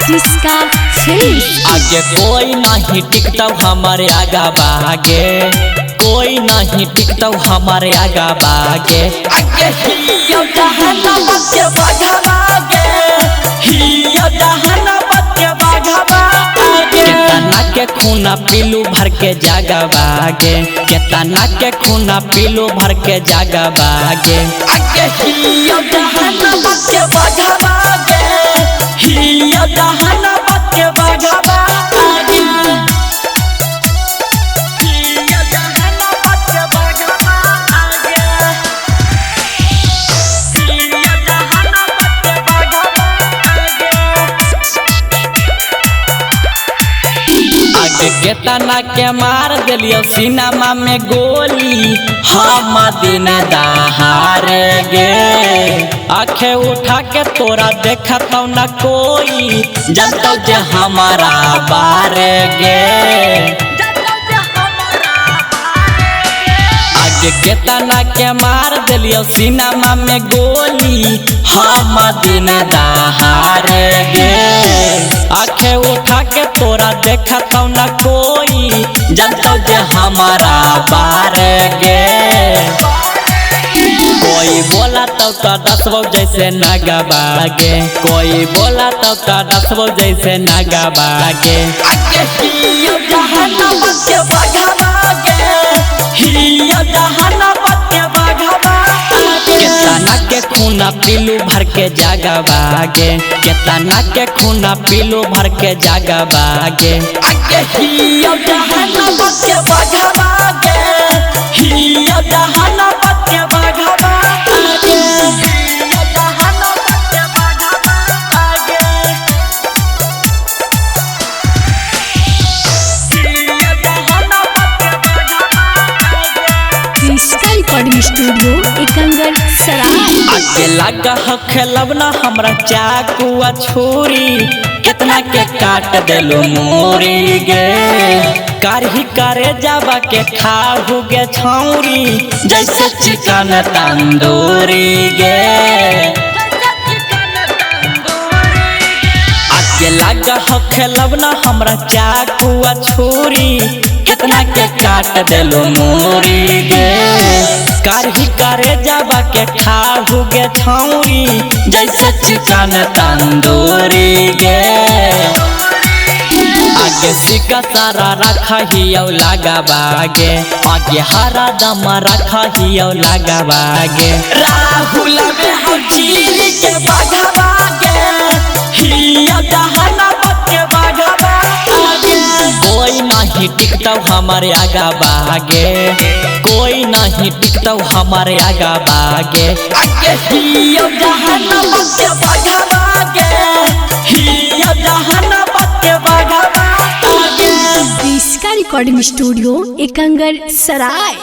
जिसका फेस आगे कोई नहीं टिकता हमारे आगा बागे, कोई नहीं टिकता हमारे आगा बागे। आगे हियो जहानाबाद के बाघा बागे, हियो जहानाबाद के बाघा बागे। केतना के खूना पीलू भर के जागा बागे, केतना के खूना पीलू भर के जागा बागे। आगे हियो जहानाबाद के बाघा बागे, हियो जहानाबाद के बाघा बागे। केतना के मार दिलियो सिनेमा में गोली, हम दिन दहाड़े गे। आँखें उठा के तोरा देखत न कोई, जनता जे हमारा बारे गे। आगे केतना के मार दिलियो सिनेमा में गोली, हम दिन दहाड़े गे। आँखें उठा के तोरा देखत न कोई, जनता जे हमारा बारे गे। कोई बोला तो का दसवो जैसे नागा बागे, कोई बोला तो का दसवो जैसे नागा बागे। आगे हियो जहानाबाद के बाघा बागे, हियो जहानाबाद के बाघा बागे। केतना के खूना पीलू भर के जागा बागे, केतना के खूना पीलू भर के जागा बागे। आगे हियो जहानाबाद के बाघा बागे, हियो जहानाबाद के बाघा बागे। हियो जहानाबाद के बाघा बागे, हियो जहानाबाद के बाघा बागे। जिसका रिकॉर्डिंग स्टूडियो एकंगर सराय। आगे लगा हो खेलब ना हमरा चाकुआ छुरी, कितना के काट देलू मोरी गे। कारही करे जाबा के खाहू गे छौरी, जैसे चिकन तंदूरी गे। आगे लगा हो खेलब ना हमरा चाकुआ छुरी, कितना के काट देलू मोरी गे। कारही करे जाबा के खाहू गे छौरी, जैसे चिकन तंदूरी गे। आगे सिक्का सारा रखा हियो लगा बागे, आगे हरा दम रखा हियो लगा बागे। राहुल में हो चीरी के बाघा बागे, हियो जहानाबाद के बाघा बागे। कोई नहीं टिकता हमारे आगा बागे, कोई नहीं टिकता हमारे आगा बागे। आगे हियो जहानाबाद के बाघा बागे, हियो जहानाबाद के बाघा बागे। जिसका रिकॉर्डिंग स्टूडियो एकंगर सराय।